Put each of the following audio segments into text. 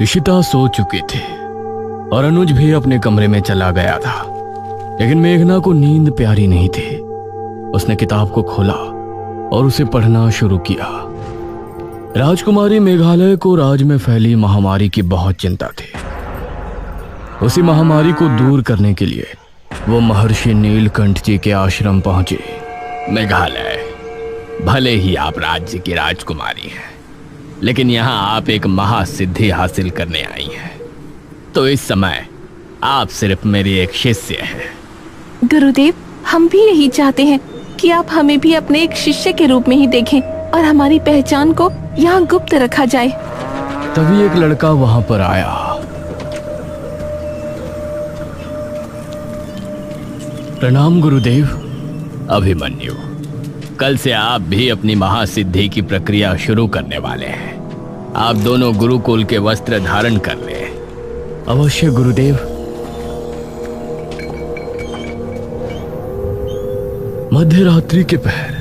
इशिता सो चुकी थी और अनुज भी अपने कमरे में चला गया था, लेकिन मेघना को नींद प्यारी नहीं थी। उसने किताब को खोला और उसे पढ़ना शुरू किया। राजकुमारी मेघालय को राज्य में फैली महामारी की बहुत चिंता थी। उसी महामारी को दूर करने के लिए वो महर्षि नीलकंठ जी के आश्रम पहुंची। मेघालय, भले ही आप राज्य की राजकुमारी हैं, लेकिन यहाँ आप एक महासिद्धि हासिल करने आई हैं, तो इस समय आप सिर्फ मेरी एक शिष्य हैं। गुरुदेव, हम भी यही चाहते हैं कि आप हमें भी अपने एक शिष्य के रूप में ही देखें और हमारी पहचान को यहाँ गुप्त रखा जाए। तभी एक लड़का वहां पर आया। प्रणाम गुरुदेव। अभिमन्यु, कल से आप भी अपनी महासिद्धि की प्रक्रिया शुरू करने वाले हैं। आप दोनों गुरुकुल के वस्त्र धारण कर लें। अवश्य गुरुदेव। मध्य रात्रि के पहर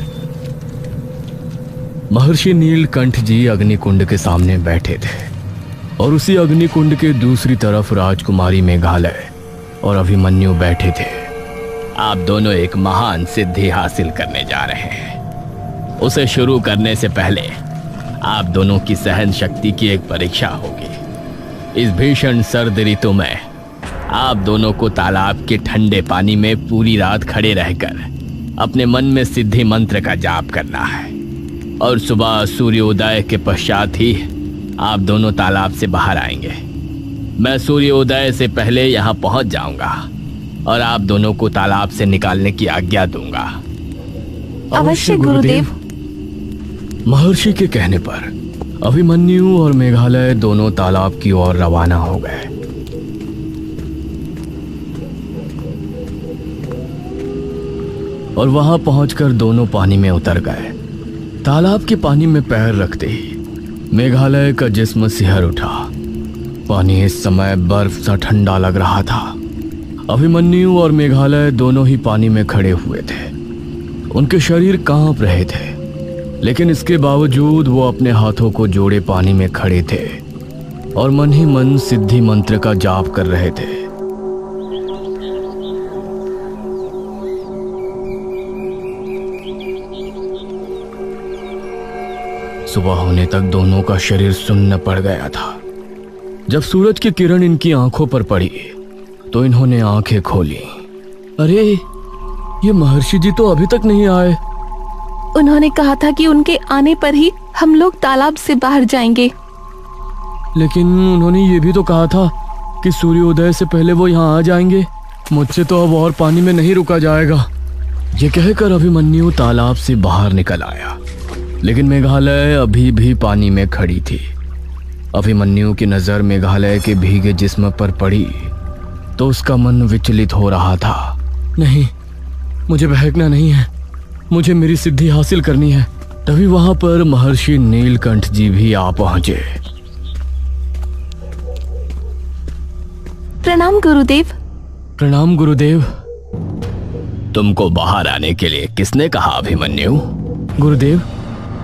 महर्षि नीलकंठ जी अग्निकुंड के सामने बैठे थे और उसी अग्निकुंड के दूसरी तरफ राजकुमारी मेघालय और अभिमन्यु बैठे थे। आप दोनों एक महान सिद्धि हासिल करने जा रहे हैं। उसे शुरू करने से पहले आप दोनों की सहन शक्ति की एक परीक्षा होगी। इस भीषण सर्द ऋतु में आप दोनों को तालाब के ठंडे पानी में पूरी रात खड़े रहकर अपने मन में सिद्धि मंत्र का जाप करना है और सुबह सूर्योदय के पश्चात ही आप दोनों तालाब से बाहर आएंगे। मैं सूर्योदय से पहले यहाँ पहुँच जाऊंगा और आप दोनों को तालाब से निकालने की आज्ञा दूंगा। अवश्य गुरुदेव। महर्षि के कहने पर अभिमन्यु और मेघालय दोनों तालाब की ओर रवाना हो गए। और वहां पहुंचकर दोनों पानी में उतर गए। तालाब के पानी में पैर रखते ही मेघालय का जिस्म सिहर उठा। पानी इस समय बर्फ सा ठंडा लग रहा था। अभिमन्यु और मेघालय दोनों ही पानी में खड़े हुए थे। उनके शरीर कांप रहे थे, लेकिन इसके बावजूद वो अपने हाथों को जोड़े पानी में खड़े थे और मन ही मन सिद्धि मंत्र का जाप कर रहे थे। सुबह होने तक दोनों का शरीर सुन्न पड़ गया था। जब सूरज की किरण इनकी आंखों पर पड़ी तो इन्होंने आंखें खोली। अरे, ये महर्षि जी तो अभी तक नहीं आए। उन्होंने कहा था कि उनके आने पर ही हम लोग तालाब से बाहर जाएंगे। लेकिन उन्होंने ये भी तो कहा था कि सूर्योदय से पहले वो यहाँ आ जाएंगे। मुझसे तो अब और पानी में नहीं रुका जाएगा। ये कहकर अभिमन्यु तालाब से बाहर निकल आया, लेकिन मेघालय अभी भी पानी में खड़ी थी। अभिमन्यु की नजर मेघालय के भीगे जिस्म पर पड़ी तो उसका मन विचलित हो रहा था। नहीं, मुझे बहकना नहीं है, मुझे मेरी सिद्धि हासिल करनी है। तभी वहां पर महर्षि नीलकंठ जी भी आ पहुंचे। प्रणाम गुरुदेव। प्रणाम गुरुदेव। तुमको बाहर आने के लिए किसने कहा अभिमन्यु? गुरुदेव,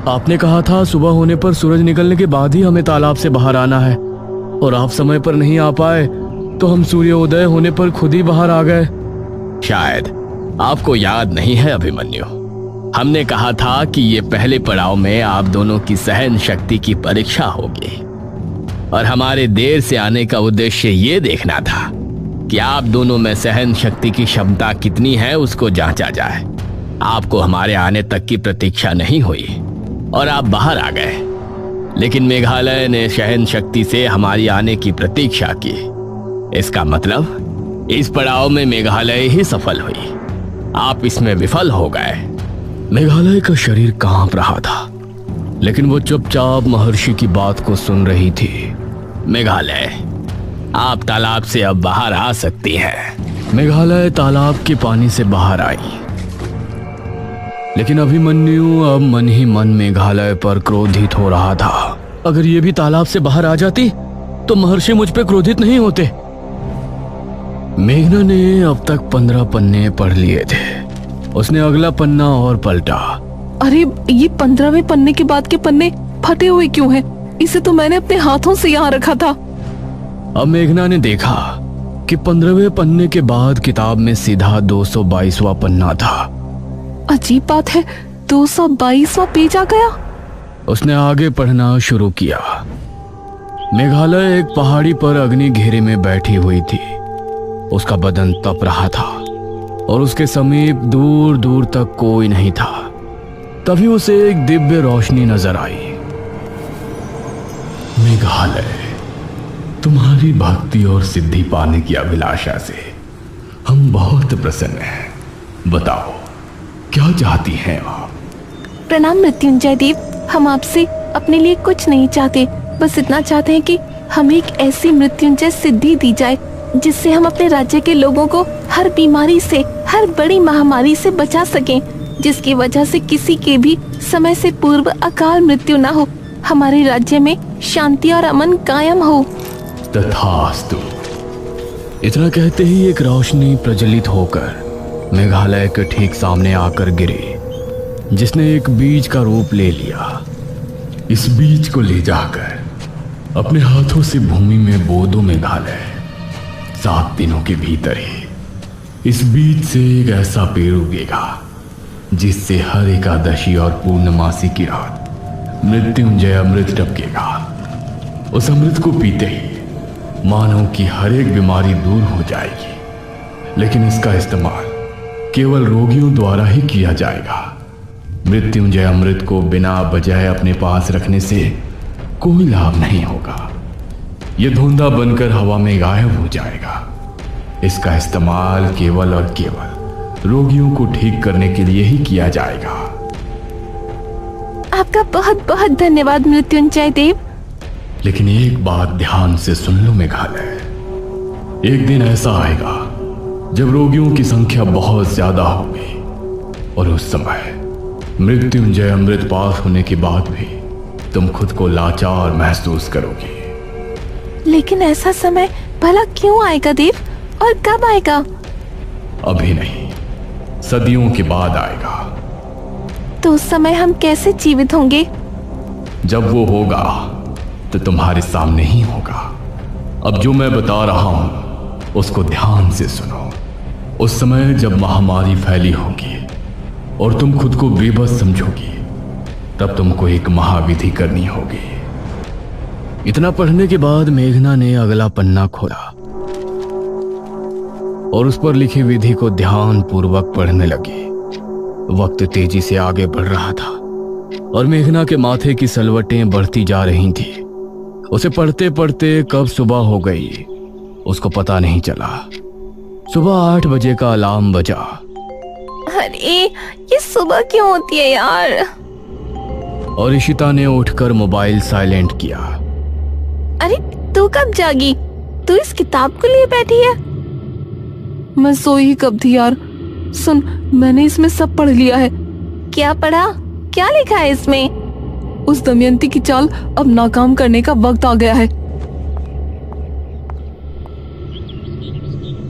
आपने कहा था सुबह होने पर सूरज निकलने के बाद ही हमें तालाब से बाहर आना है, और आप समय पर नहीं आ पाए तो हम सूर्योदय होने पर खुद ही बाहर आ गए। शायद आपको याद नहीं है अभिमन्यु, हमने कहा था कि ये पहले पड़ाव में आप दोनों की सहन शक्ति की परीक्षा होगी और हमारे देर से आने का उद्देश्य ये देखना था कि आप दोनों में सहन शक्ति की क्षमता कितनी है उसको जांचा जाए। आपको हमारे आने तक की प्रतीक्षा नहीं हुई और आप बाहर आ गए, लेकिन मेघालय ने सहन शक्ति से हमारी आने की प्रतीक्षा की। इसका मतलब इस पड़ाव में मेघालय ही सफल हुई, आप इसमें विफल हो गए। मेघालय का शरीर कांप रहा था, लेकिन वो चुपचाप महर्षि की बात को सुन रही थी। मेघालय, आप तालाब से अब बाहर आ सकती हैं। मेघालय तालाब के पानी से बाहर आई, लेकिन अभिमन्यु अब मन ही मन मेघालय पर क्रोधित हो रहा था। अगर ये भी तालाब से बाहर आ जाती तो महर्षि मुझ पे क्रोधित नहीं होते। मेघना ने अब तक 15 पन्ने पढ़ लिए थे। उसने अगला पन्ना और पलटा। अरे, ये 15वें पन्ने के बाद के पन्ने फटे हुए क्यों हैं? इसे तो मैंने अपने हाथों से यहाँ रखा था। अब मेघना ने देखा कि 15वें पन्ने के बाद किताब में सीधा 222वां पन्ना था। अजीब बात है, 222वां पेज आ गया। उसने आगे पढ़ना शुरू किया। मेघालय एक पहाड़ी पर अग्नि घेरे में बैठी हुई थी। उसका बदन तप रहा था और उसके समीप दूर दूर तक कोई नहीं था। तभी उसे एक दिव्य रोशनी नजर आई। मेघालय, तुम्हारी भक्ति और सिद्धि पाने की अभिलाषा से हम बहुत प्रसन्न हैं। बताओ, क्या चाहती हैं आप? प्रणाम मृत्युंजय देव, हम आपसे अपने लिए कुछ नहीं चाहते, बस इतना चाहते हैं कि हमें एक ऐसी मृत्युंजय सिद्धि दी जाए जिससे हम अपने राज्य के लोगों को हर बीमारी से, हर बड़ी महामारी से बचा सकें, जिसकी वजह से किसी के भी समय से पूर्व अकाल मृत्यु न हो, हमारे राज्य में शांति और अमन कायम हो। तथास्तु। इतना कहते ही एक रोशनी प्रज्वलित होकर मेघालय के ठीक सामने आकर गिरी, जिसने एक बीज का रूप ले लिया। इस बीज को ले जाकर अपने हाथों से भूमि में बो दो मेघालय। 7 दिनों के भीतर ही इस बीज से एक ऐसा पेड़ उगेगा जिससे हर एकादशी और पूर्णमासी की रात मृत्युंजय अमृत टपकेगा। उस अमृत को पीते ही मानव की हर एक बीमारी दूर हो जाएगी, लेकिन इसका इस्तेमाल केवल रोगियों द्वारा ही किया जाएगा। मृत्युंजय अमृत को बिना बजाय अपने पास रखने से कोई लाभ नहीं होगा। यह धुंधा बनकर हवा में गायब हो जाएगा। इसका इस्तेमाल केवल और केवल रोगियों को ठीक करने के लिए ही किया जाएगा। आपका बहुत बहुत धन्यवाद मृत्युंजय देव। लेकिन एक बात ध्यान से सुन लो मेघालय, एक दिन ऐसा आएगा जब रोगियों की संख्या बहुत ज्यादा होगी और उस समय मृत्युंजय अमृत पास होने के बाद भी तुम खुद को लाचार महसूस करोगे। लेकिन ऐसा समय भला क्यों आएगा देव, और कब आएगा? अभी नहीं, सदियों के बाद आएगा। तो उस समय हम कैसे जीवित होंगे? जब वो होगा तो तुम्हारे सामने ही होगा। अब जो मैं बता रहा हूं उसको ध्यान से सुनो। उस समय जब महामारी फैली होगी और तुम खुद को बेबस समझोगी, तब तुमको एक महाविधि करनी होगी। इतना पढ़ने के बाद मेघना ने अगला पन्ना खोला और उस पर लिखी विधि को ध्यान पूर्वक पढ़ने लगी। वक्त तेजी से आगे बढ़ रहा था और मेघना के माथे की सलवटें बढ़ती जा रही थी। उसे पढ़ते पढ़ते कब सुबह हो गई उसको पता नहीं चला। सुबह 8 बजे का अलार्म बजा। अरे ये सुबह क्यों होती है यार? और इशिता ने उठकर मोबाइल साइलेंट किया। अरे तू कब जागी? तू इस किताब को लिए बैठी है? मैं सोई ही कब थी यार। सुन, मैंने इसमें सब पढ़ लिया है। क्या पढ़ा? क्या लिखा है इसमें? उस दमयंती की चाल अब नाकाम करने का वक्त आ गया है।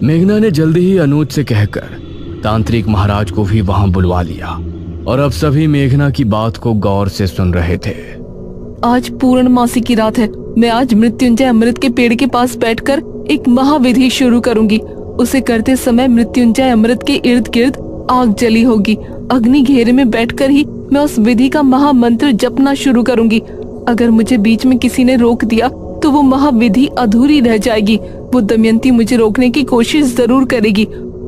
मेघना ने जल्दी ही अनुज से कहकर तांत्रिक महाराज को भी वहां बुलवा लिया और अब सभी मेघना की बात को गौर से सुन रहे थे। आज पूर्णमासी की रात है। मैं आज मृत्युंजय अमृत के पेड़ के पास बैठकर एक महाविधि शुरू करूंगी। उसे करते समय मृत्युंजय अमृत के इर्द गिर्द आग जली होगी। अग्नि घेरे में बैठकर ही मैं उस विधि का महामंत्र जपना शुरू करूंगी। अगर मुझे बीच में किसी ने रोक दिया तो वो महाविधि अधूरी रह जाएगी। वो दमयंती मुझे रोकने की कोशिश जरूर करेगी।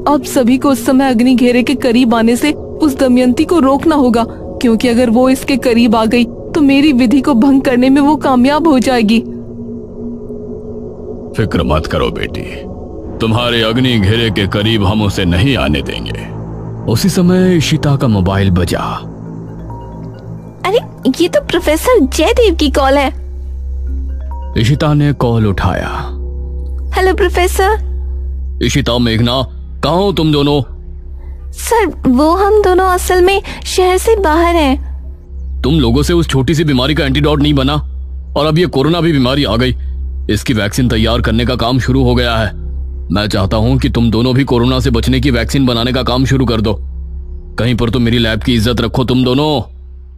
अब सभी को उस समय अग्नि घेरे के करीब आने से उस दमयंती को रोकना होगा, क्योंकि अगर वो इसके करीब आ गई तो मेरी विधि को भंग करने में वो कामयाब हो जाएगी। फिक्र मत करो बेटी, तुम्हारे अग्नि घेरे के करीब हम उसे नहीं आने देंगे। उसी समय इशिता का मोबाइल बजा। अरे ये तो प्रोफेसर जयदेव की कॉल है। इशिता ने कॉल उठाया। Hello professor. इशिता, मेघना, कहाँ हो तुम दोनों? सर वो हम दोनों असल में शहर से बाहर हैं। तुम लोगों से उस छोटी सी बीमारी का एंटीडोट नहीं बना और अब ये कोरोना भी बीमारी आ गई। इसकी वैक्सीन तैयार करने का काम शुरू हो गया है। मैं चाहता हूं कि तुम दोनों भी कोरोना से बचने की वैक्सीन बनाने का काम शुरू कर दो। कहीं पर तो मेरी लैब की इज्जत रखो तुम दोनों।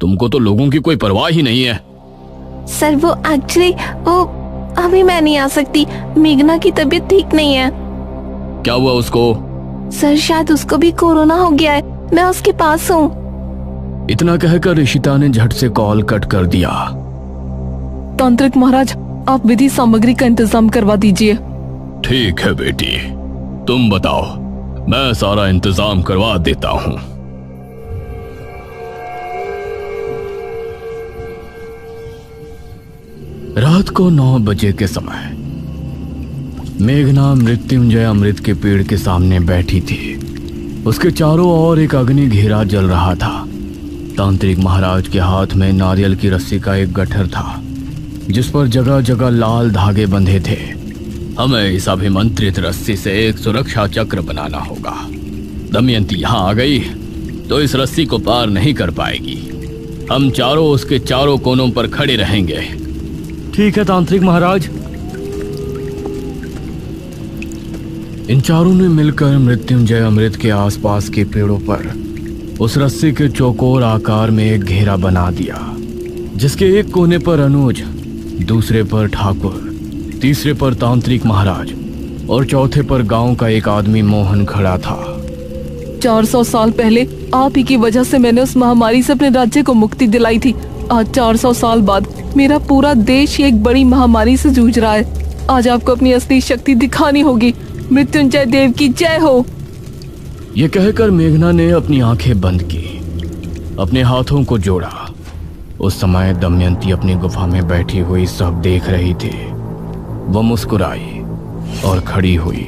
तुमको तो लोगों की कोई परवाह ही नहीं है। सर वो एक्चुअली वो अभी मैं नहीं आ सकती, मेघना की तबीयत ठीक नहीं है। क्या हुआ उसको? सर शायद उसको भी कोरोना हो गया है, मैं उसके पास हूँ। इतना कहकर ऋषिता ने झट से कॉल कट कर दिया। तांत्रिक महाराज, आप विधि सामग्री का इंतजाम करवा दीजिए। ठीक है बेटी, तुम बताओ, मैं सारा इंतजाम करवा देता हूँ। रात को 9 बजे के समय मेघना मृत्युंजय अमृत के पेड़ के सामने बैठी थी। उसके चारों ओर एक अग्नि घेरा जल रहा था। तांत्रिक महाराज के हाथ में नारियल की रस्सी का एक गट्ठर था, जिस पर जगह जगह लाल धागे बंधे थे। हमें इस अभिमंत्रित रस्सी से एक सुरक्षा चक्र बनाना होगा। दमयंती यहाँ आ गई तो इस रस्सी को पार नहीं कर पाएगी। हम चारों उसके चारों कोनों पर खड़े रहेंगे। ठीक है तांत्रिक महाराज। इन चारों ने मिलकर मृत्युंजय अमृत के आसपास के पेड़ों पर उस रस्सी के चौकोर आकार में एक घेरा बना दिया, जिसके एक कोने पर अनुज, दूसरे पर ठाकुर, तीसरे पर तांत्रिक महाराज और चौथे पर गांव का एक आदमी मोहन खड़ा था। 400 साल पहले आप ही की वजह से मैंने उस महामारी से अपने राज्य को मुक्ति दिलाई थी। आज 400 साल बाद मेरा पूरा देश एक बड़ी महामारी से जूझ रहा है। आज आपको अपनी असली शक्ति दिखानी होगी। मृत्युंजय देव की जय हो। ये कहकर मेघना ने अपनी आंखें बंद की, अपने हाथों को जोड़ा। उस समय दमयंती अपनी गुफा में बैठी हुई सब देख रही थी। वो मुस्कुराई और खड़ी हुई।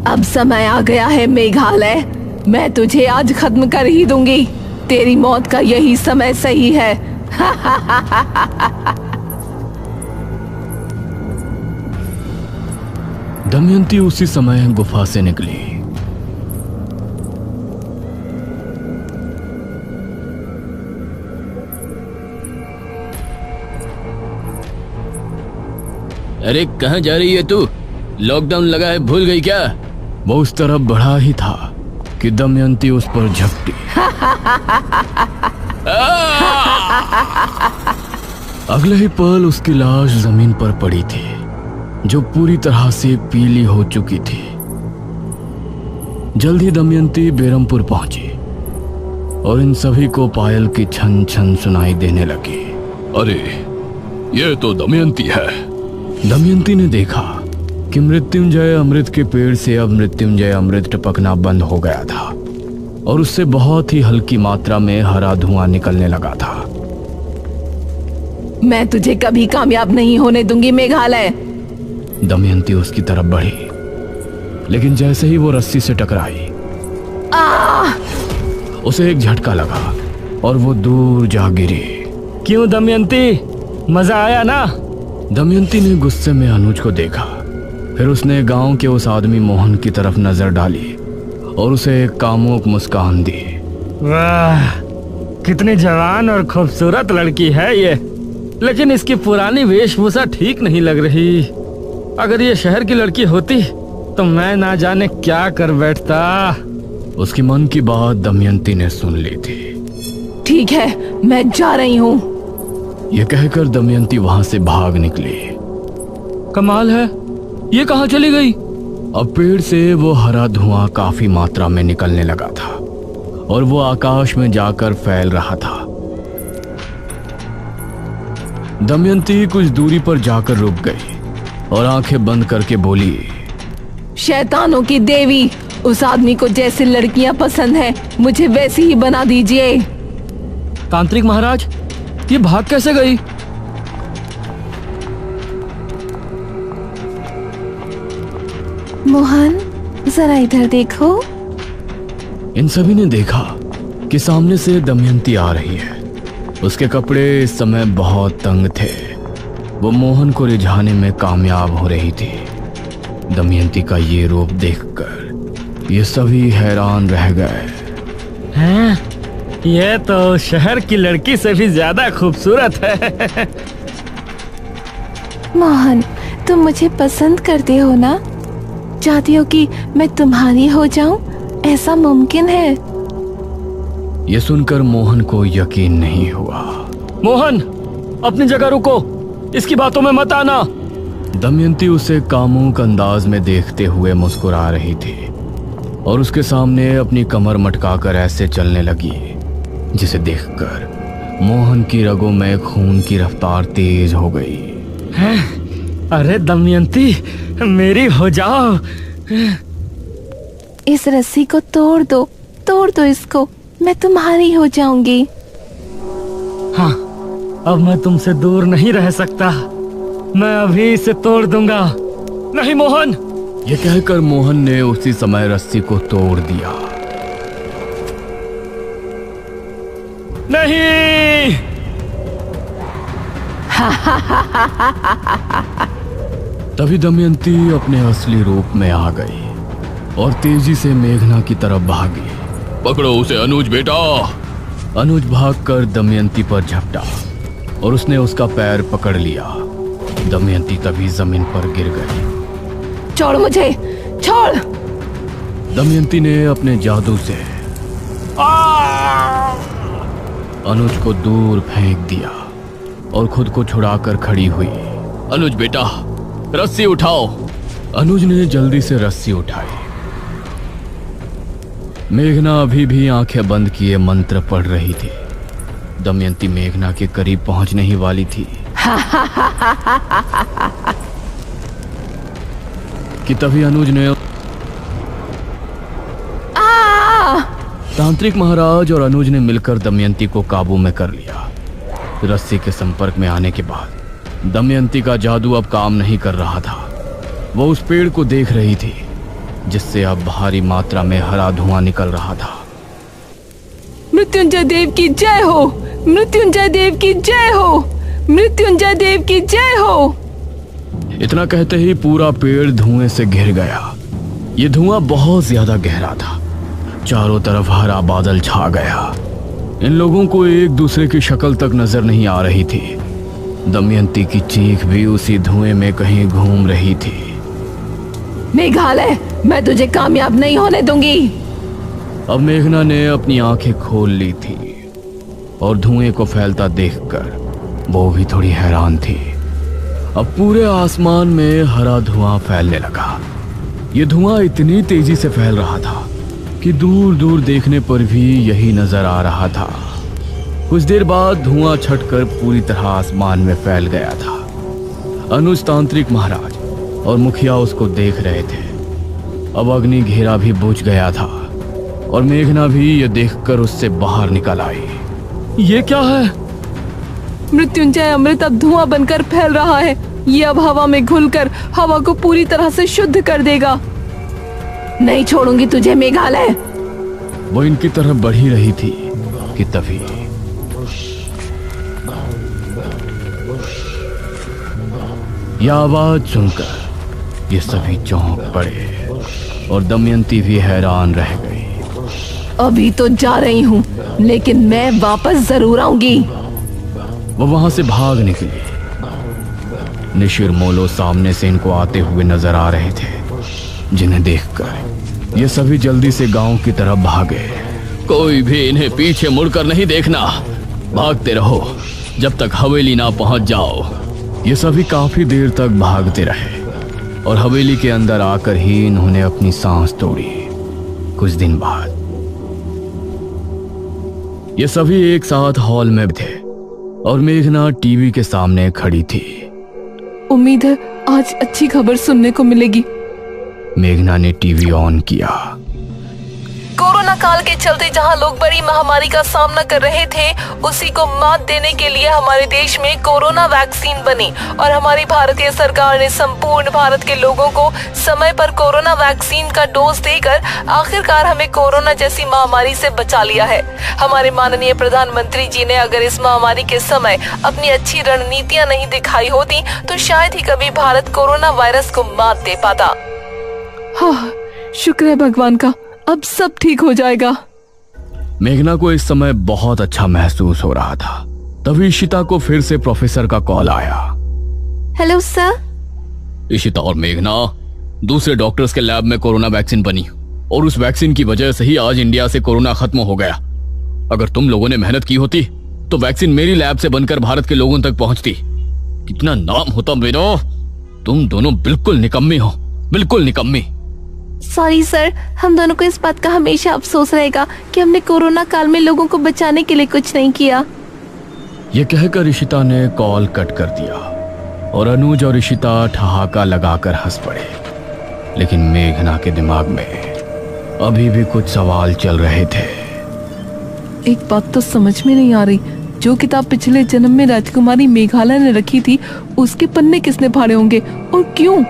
अब समय आ गया है मेघालय, मैं तुझे आज खत्म कर ही दूंगी। तेरी मौत का यही समय सही है। दमयंती उसी समय गुफा से निकली। अरे कहाँ जा रही है तू? लॉकडाउन लगा है, भूल गई क्या? वो उस तरफ बढ़ा ही था कि दमयंती उस पर झपटी। अगले ही पल उसकी लाश जमीन पर पड़ी थी, जो पूरी तरह से पीली हो चुकी थी। जल्द ही दमयंती बेरमपुर पहुंची और इन सभी को पायल की छन छन सुनाई देने लगी। अरे ये तो दमयंती है। दमयंती ने देखा कि मृत्युंजय अमृत के पेड़ से अब मृत्युंजय अमृत टपकना बंद हो गया था और उससे बहुत ही हल्की मात्रा में हरा धुआं निकलने लगा था। मैं तुझे कभी कामयाब नहीं होने दूंगी मेघालय। दमयंती उसकी तरफ बढ़ी, लेकिन जैसे ही वो रस्सी से टकराई, उसे एक झटका लगा और वो दूर जा गिरी। क्यों दमयंती, मजा आया ना? दमयंती ने गुस्से में अनुज को देखा। फिर उसने गांव के उस आदमी मोहन की तरफ नजर डाली और उसे एक कामुक मुस्कान दी। वाह, कितनी जवान और खूबसूरत लड़की है ये, लेकिन इसकी पुरानी वेशभूषा ठीक नहीं लग रही। अगर ये शहर की लड़की होती तो मैं ना जाने क्या कर बैठता। उसकी मन की बात दमयंती ने सुन ली थी। ठीक है, मैं जा रही हूँ। ये कहकर दमयंती वहां से भाग निकली। कमाल है, ये कहाँ चली गई? अब पेड़ से वो हरा धुआं काफी मात्रा में निकलने लगा था और वो आकाश में जाकर फैल रहा था। दमयंती कुछ दूरी पर जाकर रुक गई और आंखें बंद करके बोली, शैतानों की देवी, उस आदमी को जैसे लड़कियां पसंद है, मुझे वैसी ही बना दीजिए। तांत्रिक महाराज, ये भाग कैसे गई? मोहन, जरा इधर देखो। इन सभी ने देखा कि सामने से दमयंती आ रही है। उसके कपड़े इस समय बहुत तंग थे। वो मोहन को रिझाने में कामयाब हो रही थी। दमयंती का ये रूप देखकर ये सभी हैरान रह गए। हैं? ये तो शहर की लड़की से भी ज्यादा खूबसूरत है। मोहन, तुम मुझे पसंद करते हो ना? चाहती हो कि मैं तुम्हारी हो जाऊं? ऐसा मुमकिन है? ये सुनकर मोहन को यकीन नहीं हुआ। मोहन, अपनी जगह रुको। इसकी बातों में मत आना। दमयंती उसे कामुक अंदाज में देखते हुए मुस्कुरा रही थी और उसके सामने अपनी कमर मटकाकर ऐसे चलने लगी जिसे देखकर मोहन की रगों में खून की रफ्तार तेज हो गई। अरे दमयंती, मेरी हो जाओ। इस रस्सी को तोड़ दो इसको, मैं तुम्हारी हो जाऊंगी। हाँ, अब मैं तुमसे दूर नहीं रह सकता, मैं अभी इसे तोड़ दूंगा। नहीं मोहन। यह कहकर मोहन ने उसी समय रस्सी को तोड़ दिया। नहीं। तभी दमयंती अपने असली रूप में आ गई और तेजी से मेघना की तरफ भागी। पकड़ो उसे अनुज बेटा। अनुज भागकर दमयंती पर झपटा और उसने उसका पैर पकड़ लिया। दमयंती तभी जमीन पर गिर गई। छोड़ मुझे, छोड़। दमयंती ने अपने जादू से अनुज को दूर फेंक दिया और खुद को छुड़ाकर खड़ी हुई। अनुज बेटा, रस्सी उठाओ। अनुज ने जल्दी से रस्सी उठाई। मेघना अभी भी आंखें बंद किए मंत्र पढ़ रही थी। दमयंती मेघना के करीब पहुंचने ही वाली थी कि तभी अनुज ने तांत्रिक महाराज और अनुज ने मिलकर दमयंती को काबू में कर लिया। रस्सी के संपर्क में आने के बाद दमयंती का जादू अब काम नहीं कर रहा था। वो उस पेड़ को देख रही थी जिससे अब भारी मात्रा में हरा धुआं निकल रहा था। मृत्युंजय देव की जय हो, मृत्युंजय देव की जय हो, मृत्युंजय देव की जय हो। इतना कहते ही पूरा पेड़ धुएं से घिर गया। ये धुआं बहुत ज्यादा गहरा था। चारों तरफ हरा बादल छा गया। इन लोगों को एक दूसरे की शक्ल तक नजर नहीं आ रही थी। दमयंती की चीख भी उसी धुएं में कहीं घूम रही थी। मेघालय, मैं तुझे कामयाब नहीं होने दूंगी। अब मेघना ने अपनी आंखें खोल ली थी और धुएं को फैलता देखकर वो भी थोड़ी हैरान थी। अब पूरे आसमान में हरा धुआं फैलने लगा। ये धुआं इतनी तेजी से फैल रहा था कि दूर दूर देखने पर भी यही नजर आ रहा था। कुछ देर बाद धुआं छटकर पूरी तरह आसमान में फैल गया था। अनुज तांत्रिक महाराज और मुखिया उसको देख रहे थे। अब अग्नि घेरा भी बुझ गया था और मेघना भी यह देखकर उससे बाहर निकल आई। ये क्या है? मृत्युंजय अमृत अब धुआं बनकर फैल रहा है। ये अब हवा में घुलकर हवा को पूरी तरह से शुद्ध कर देगा। नहीं छोड़ूंगी तुझे मेघालय। वो इनकी तरफ बढ़ ही रही थी कि तभी यह आवाज सुनकर ये सभी चौंक पड़े और दमयंती भी हैरान रह गई। अभी तो जा रही हूँ, लेकिन मैं वापस जरूर आऊंगी। वो वहां से भाग निकली। निशिर मोलो सामने से इनको आते हुए नजर आ रहे थे, जिन्हें देखकर ये सभी जल्दी से गांव की तरफ भागे। कोई भी इन्हें पीछे मुड़कर नहीं देखना, भागते रहो जब तक हवेली ना पहुंच जाओ। ये सभी काफी देर तक भागते रहे और हवेली के अंदर आकर ही इन्होंने अपनी सांस तोड़ी। कुछ दिन बाद ये सभी एक साथ हॉल में थे और मेघना टीवी के सामने खड़ी थी। उम्मीद है आज अच्छी खबर सुनने को मिलेगी। मेघना ने टीवी ऑन किया। कोरोना काल के चलते जहां लोग बड़ी महामारी का सामना कर रहे थे, उसी को मात देने के लिए हमारे देश में कोरोना वैक्सीन बनी और हमारी भारतीय सरकार ने संपूर्ण भारत के लोगों को समय पर कोरोना वैक्सीन का डोज देकर आखिरकार हमें कोरोना जैसी महामारी से बचा लिया है। हमारे माननीय प्रधानमंत्री जी ने अगर इस महामारी के समय अपनी अच्छी रणनीतियां नहीं दिखाई होती तो शायद ही कभी भारत कोरोना वायरस को मात दे पाता। हाँ, शुक्र है भगवान का, अब सब ठीक हो जाएगा। मेघना को इस समय बहुत अच्छा महसूस हो रहा था। तभी इशिता को फिर से प्रोफेसर का कॉल आया। Hello sir. इशिता और मेघना, दूसरे डॉक्टर्स के लैब में कोरोना वैक्सीन बनी और उस वैक्सीन की वजह से ही आज इंडिया से कोरोना खत्म हो गया। अगर तुम लोगों ने मेहनत की होती तो वैक्सीन मेरी लैब से बनकर भारत के लोगों तक पहुंचती। कितना नाम होता मेरा। तुम दोनों बिल्कुल निकम्मी हो, बिल्कुल निकम्मी। सॉरी सर, हम दोनों को इस बात का हमेशा अफसोस रहेगा कि हमने कोरोना काल में लोगों को बचाने के लिए कुछ नहीं किया। ये कहकर ईशिता ने कॉल कट कर दिया और अनुज और ईशिता ठहाका लगाकर हंस पड़े। लेकिन मेघना के दिमाग में अभी भी कुछ सवाल चल रहे थे। एक बात तो समझ में नहीं आ रही, जो किताब पिछले जन्म में राजकुमारी मेघालय ने रखी थी उसके पन्ने किसने फाड़े होंगे और क्यों?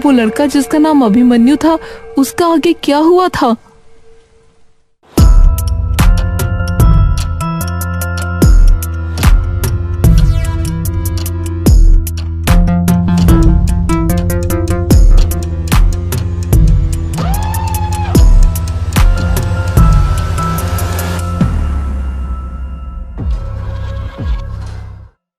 वो लड़का जिसका नाम अभिमन्यु था उसका आगे क्या हुआ था?